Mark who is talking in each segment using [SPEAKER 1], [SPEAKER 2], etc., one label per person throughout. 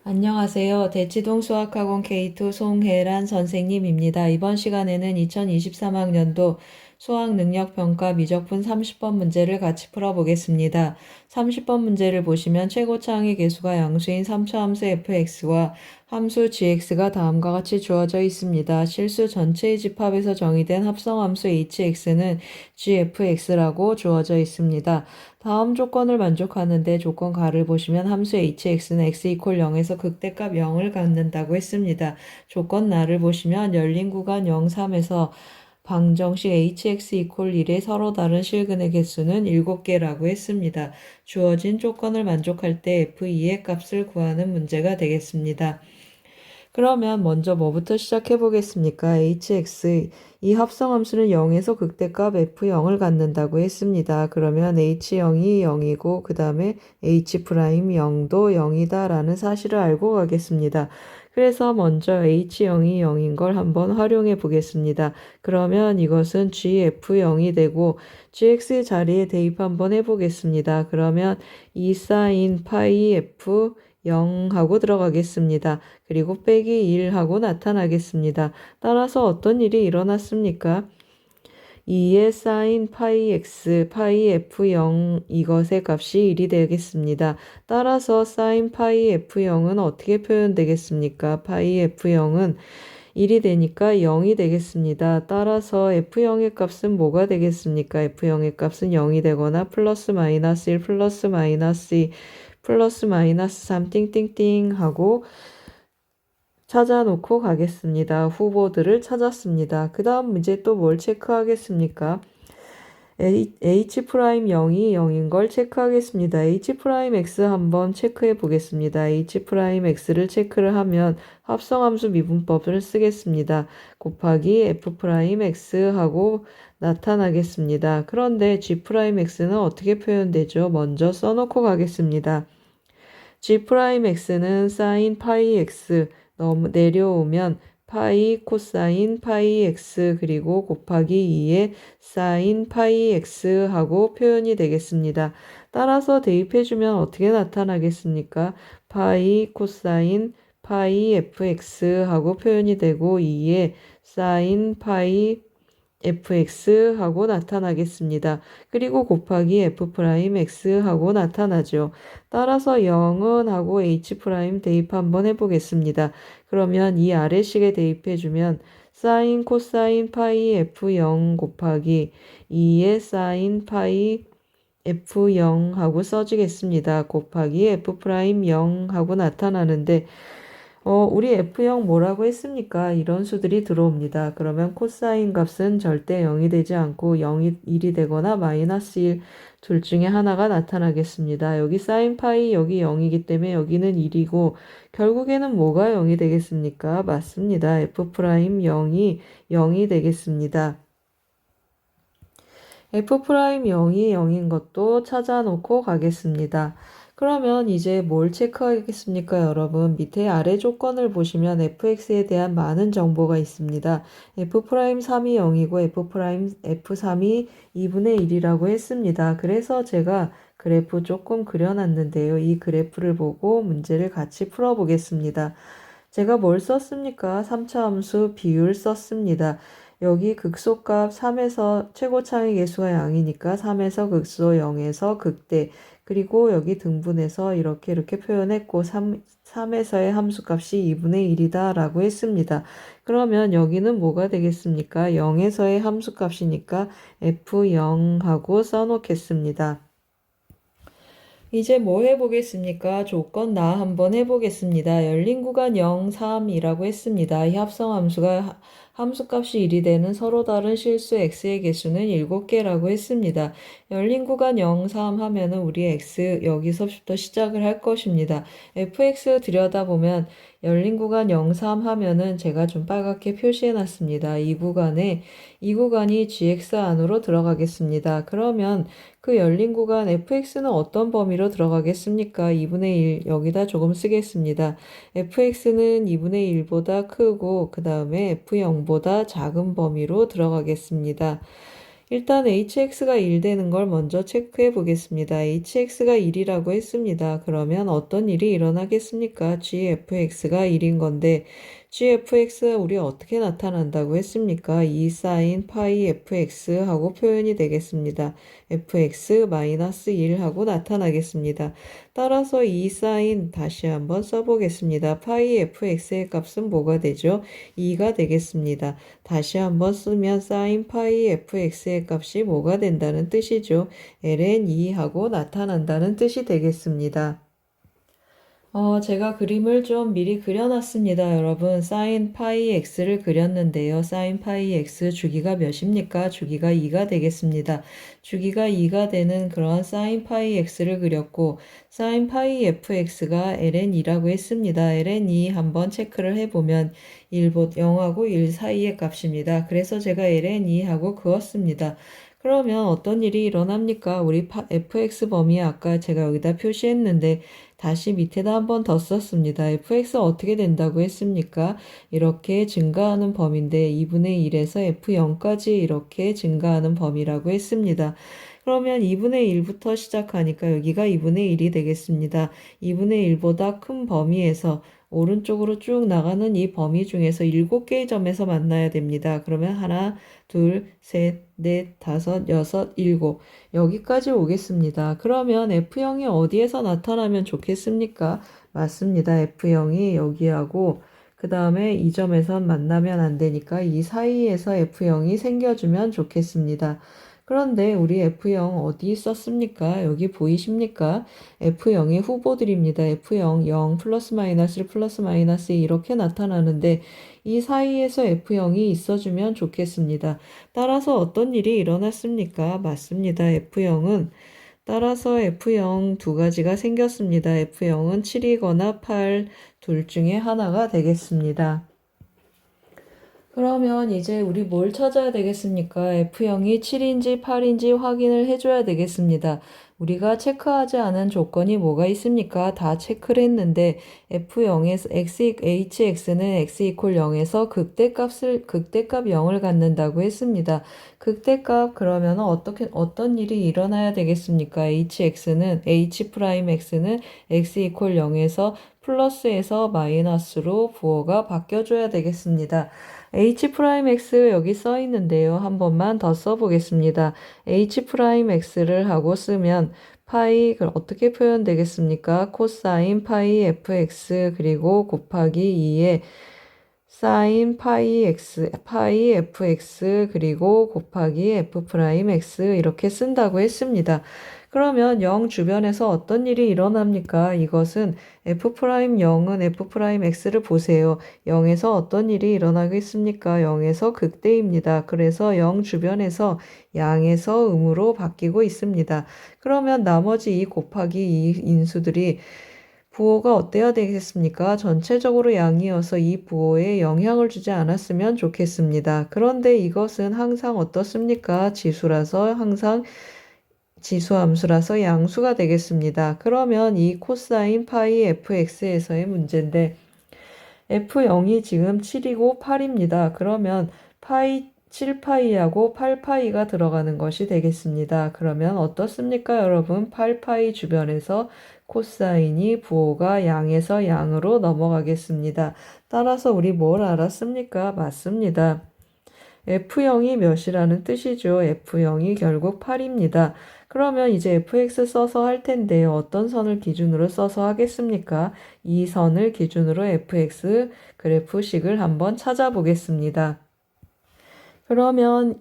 [SPEAKER 1] 안녕하세요. 대치동 수학학원 K2 송혜란 선생님입니다. 이번 시간에는 2023학년도 수학능력평가 미적분 30번 문제를 같이 풀어보겠습니다. 30번 문제를 보시면 최고차항의 개수가 양수인 3차함수 fx와 함수 gx가 다음과 같이 주어져 있습니다. 실수 전체의 집합에서 정의된 합성함수 hx는 gfx라고 주어져 있습니다. 다음 조건을 만족하는데 조건 가를 보시면 함수 hx는 x 이퀄 0에서 극대값 0을 갖는다고 했습니다. 조건 나를 보시면 열린 구간 0, 3에서 방정식 hx 이퀄 1의 서로 다른 실근의 개수는 7개라고 했습니다. 주어진 조건을 만족할 때 f2의 값을 구하는 문제가 되겠습니다. 그러면 먼저 뭐부터 시작해 보겠습니까? hx, 이 합성함수는 0에서 극대값 f0을 갖는다고 했습니다. 그러면 h0이 0이고 그 다음에 h'0도 0이다 라는 사실을 알고 가겠습니다. 그래서 먼저 h0이 0인 걸 한번 활용해 보겠습니다. 그러면 이것은 gf0이 되고 gx 자리에 대입 한번 해보겠습니다. 그러면 2 sin 파이 f 0하고 들어가겠습니다. 그리고 빼기 1하고 나타나겠습니다. 따라서 어떤 일이 일어났습니까? 2의 sin 파이 x, 파이 f0 이것의 값이 1이 되겠습니다. 따라서 sin 파이 f0은 어떻게 표현되겠습니까? 파이 f0은 1이 되니까 0이 되겠습니다. 따라서 f0의 값은 뭐가 되겠습니까? f0의 값은 0이 되거나 플러스 마이너스 1 플러스 마이너스 2 플러스 마이너스 3 띵띵띵 하고 찾아놓고 가겠습니다. 후보들을 찾았습니다. 그 다음 문제 또 뭘 체크하겠습니까? h'0이 0인 걸 체크하겠습니다. h'x 한번 체크해 보겠습니다. h'x를 체크를 하면 합성함수 미분법을 쓰겠습니다. 곱하기 f'x 하고 나타나겠습니다. 그런데 g'x는 어떻게 표현되죠? 먼저 써놓고 가겠습니다. g'x는 sin 파이 x 내려오면 파이 코사인 파이 x 그리고 곱하기 2의 사인 파이 x 하고 표현이 되겠습니다. 따라서 대입해주면 어떻게 나타나겠습니까? 파이 코사인 파이 fx 하고 표현이 되고 2의 사인 파이 fx 하고 나타나겠습니다. 그리고 곱하기 f'x 하고 나타나죠. 따라서 0은 하고 h' 대입 한번 해보겠습니다. 그러면 이 아래식에 대입해주면 사인 코사인 파이 f0 곱하기 2의 사인 파이 f0 하고 써지겠습니다. 곱하기 f'0 하고 나타나는데 우리 F0 뭐라고 했습니까? 이런 수들이 들어옵니다. 그러면 코사인 값은 절대 0이 되지 않고 0이 1이 되거나 마이너스 1 둘 중에 하나가 나타나겠습니다. 여기 사인 파이 여기 0이기 때문에 여기는 1이고 결국에는 뭐가 0이 되겠습니까? 맞습니다. F'0이 0이 되겠습니다. F'0이 0인 것도 찾아놓고 가겠습니다. 그러면 이제 뭘 체크하겠습니까, 여러분? 밑에 아래 조건을 보시면 fx에 대한 많은 정보가 있습니다. f'3이 0이고 f'3이 2분의 1이라고 했습니다. 그래서 제가 그래프 조금 그려놨는데요. 이 그래프를 보고 문제를 같이 풀어보겠습니다. 제가 뭘 썼습니까? 3차 함수 비율 썼습니다. 여기 극소값 3에서 최고차항의 개수가 양이니까 3에서 극소 0에서 극대 그리고 여기 등분해서 이렇게 표현했고 3에서의 함수값이 2분의 1이다 라고 했습니다. 그러면 여기는 뭐가 되겠습니까? 0에서의 함수값이니까 F0 하고 써놓겠습니다. 이제 뭐 해보겠습니까? 조건 나 한번 해보겠습니다. 열린 구간 0, 3이라고 했습니다. 이 합성함수가 함수값이 1이 되는 서로 다른 실수 x의 개수는 7개라고 했습니다. 열린 구간 0, 3 하면은 우리 x 여기서부터 시작을 할 것입니다. fx 들여다보면 열린 구간 0, 3 하면은 제가 좀 빨갛게 표시해 놨습니다. 이 구간이 gx 안으로 들어가겠습니다. 그러면 그 열린 구간 fx는 어떤 범위로 들어가겠습니까? 2분의 1 여기다 조금 쓰겠습니다. fx는 2분의 1보다 크고 그 다음에 f0보다 작은 범위로 들어가겠습니다. 일단 hx가 1 되는 걸 먼저 체크해 보겠습니다. hx가 1이라고 했습니다. 그러면 어떤 일이 일어나겠습니까? gfx가 1인 건데 gfx가 우리 어떻게 나타난다고 했습니까? 2 sin 파이 fx 하고 표현이 되겠습니다. fx-1 하고 나타나겠습니다. 따라서 2 sin 다시 한번 써보겠습니다. 파이 fx의 값은 뭐가 되죠? 2가 되겠습니다. 다시 한번 쓰면 sin 파이 fx의 값이 뭐가 된다는 뜻이죠. ln 2 하고 나타난다는 뜻이 되겠습니다. 제가 그림을 좀 미리 그려놨습니다. 여러분, sin 파이 x를 그렸는데요. sin 파이 x 주기가 몇입니까? 주기가 2가 되겠습니다. 주기가 2가 되는 그런 sin 파이 x를 그렸고 sin 파이 fx가 ln2라고 했습니다. ln2 한번 체크를 해보면 0하고 1 사이의 값입니다. 그래서 제가 ln2 하고 그었습니다. 그러면 어떤 일이 일어납니까? 우리 fx 범위 아까 제가 여기다 표시했는데 다시 밑에다 한 번 더 썼습니다. fx가 어떻게 된다고 했습니까? 이렇게 증가하는 범위인데 2분의 1에서 f0까지 이렇게 증가하는 범위라고 했습니다. 그러면 2분의 1부터 시작하니까 여기가 2분의 1이 되겠습니다. 2분의 1보다 큰 범위에서 오른쪽으로 쭉 나가는 이 범위 중에서 7개의 점에서 만나야 됩니다. 그러면 하나, 둘, 셋, 넷, 다섯, 여섯, 일곱 여기까지 오겠습니다. 그러면 F0이 어디에서 나타나면 좋겠습니까? 맞습니다. F0이 여기하고 그 다음에 이 점에서 만나면 안 되니까 이 사이에서 F0이 생겨주면 좋겠습니다. 그런데 우리 F0 어디 있었습니까? 여기 보이십니까? F0의 후보들입니다. F0, 0, 플러스 마이너스, 플러스 마이너스 이렇게 나타나는데 이 사이에서 F0이 있어주면 좋겠습니다. 따라서 어떤 일이 일어났습니까? 맞습니다. F0은 따라서 F0 두 가지가 생겼습니다. F0은 7이거나 8 둘 중에 하나가 되겠습니다. 그러면 이제 우리 뭘 찾아야 되겠습니까? F0이 7인지 8인지 확인을 해줘야 되겠습니다. 우리가 체크하지 않은 조건이 뭐가 있습니까? 다 체크를 했는데 F0에서 hx는 x 이퀄 0에서 극대값 0을 갖는다고 했습니다. 극대값 그러면 어떤 일이 일어나야 되겠습니까? hx는 x 이퀄 0에서 플러스에서 마이너스로 부호가 바뀌어줘야 되겠습니다. h'x 여기 써 있는데요. 한 번만 더 써보겠습니다. h'x를 하고 쓰면 파이 어떻게 표현되겠습니까? 코사인 파이 fx 그리고 곱하기 2에 사인 파이 fx 그리고 곱하기 f'x 이렇게 쓴다고 했습니다. 그러면 0 주변에서 어떤 일이 일어납니까? 이것은 f'0은 f'x를 보세요. 0에서 어떤 일이 일어나겠습니까? 0에서 극대입니다. 그래서 0 주변에서 양에서 음으로 바뀌고 있습니다. 그러면 나머지 이 곱하기 이 인수들이 부호가 어때야 되겠습니까? 전체적으로 양이어서 이 부호에 영향을 주지 않았으면 좋겠습니다. 그런데 이것은 항상 어떻습니까? 지수함수라서 양수가 되겠습니다. 그러면 이 코사인 파이 fx에서의 문제인데 f0이 지금 7이고 8입니다. 그러면 7파이하고 8파이가 들어가는 것이 되겠습니다. 그러면 어떻습니까, 여러분? 8파이 주변에서 코사인이 부호가 양에서 양으로 넘어가겠습니다. 따라서 우리 뭘 알았습니까? 맞습니다. F0이 몇이라는 뜻이죠. F0이 결국 8입니다. 그러면 이제 fx 써서 할 텐데요. 어떤 선을 기준으로 써서 하겠습니까? 이 선을 기준으로 fx 그래프식을 한번 찾아보겠습니다. 그러면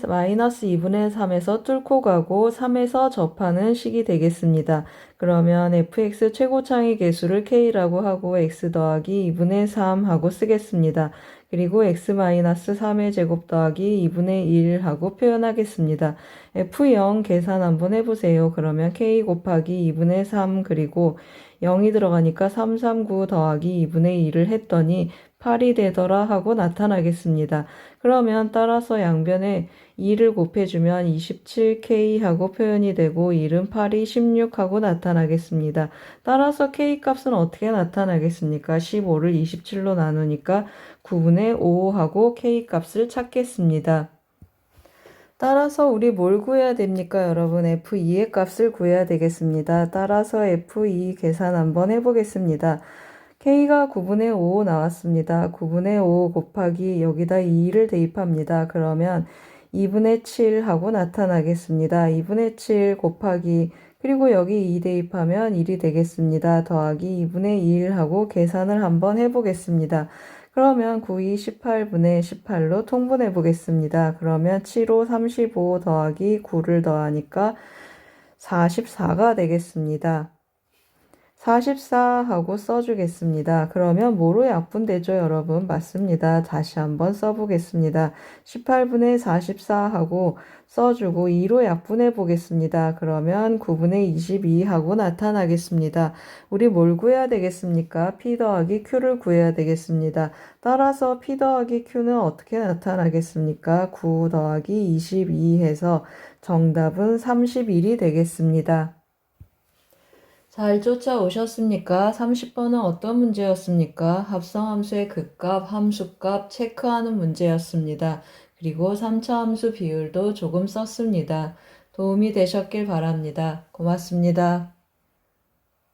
[SPEAKER 1] 마이너스 2분의 3에서 뚫고 가고 3에서 접하는 식이 되겠습니다. 그러면 fx 최고창의 개수를 k라고 하고 x 더하기 2분의 3 하고 쓰겠습니다. 그리고 x-3의 제곱 더하기 2분의 1 하고 표현하겠습니다. f0 계산 한번 해보세요. 그러면 k 곱하기 2분의 3 그리고 0이 들어가니까 339 더하기 2분의 1을 했더니 8이 되더라 하고 나타나겠습니다. 그러면 따라서 양변에 2를 곱해주면 27k 하고 표현이 되고 1은 8이 16 하고 나타나겠습니다. 따라서 k 값은 어떻게 나타나겠습니까? 15를 27로 나누니까 9분의 5 하고 k 값을 찾겠습니다. 따라서 우리 뭘 구해야 됩니까, 여러분? F2의 값을 구해야 되겠습니다. 따라서 F2 계산 한번 해보겠습니다. K가 9분의 5 나왔습니다. 9분의 5 곱하기 여기다 2를 대입합니다. 그러면 2분의 7 하고 나타나겠습니다. 2분의 7 곱하기 그리고 여기 2 대입하면 1이 되겠습니다. 더하기 2분의 1 하고 계산을 한번 해보겠습니다. 그러면 9이 18분의 18로 통분해 보겠습니다. 그러면 7호 35 더하기 9를 더하니까 44가 되겠습니다. 44 하고 써주겠습니다. 그러면 뭐로 약분되죠, 여러분? 맞습니다. 다시 한번 써보겠습니다. 18분의 44 하고 써주고 2로 약분해 보겠습니다. 그러면 9분의 22 하고 나타나겠습니다. 우리 뭘 구해야 되겠습니까? P 더하기 Q를 구해야 되겠습니다. 따라서 P 더하기 Q는 어떻게 나타나겠습니까? 9 더하기 22 해서 정답은 31이 되겠습니다. 잘 쫓아오셨습니까? 30번은 어떤 문제였습니까? 합성함수의 극값, 함수값 체크하는 문제였습니다. 그리고 3차 함수 비율도 조금 썼습니다. 도움이 되셨길 바랍니다. 고맙습니다.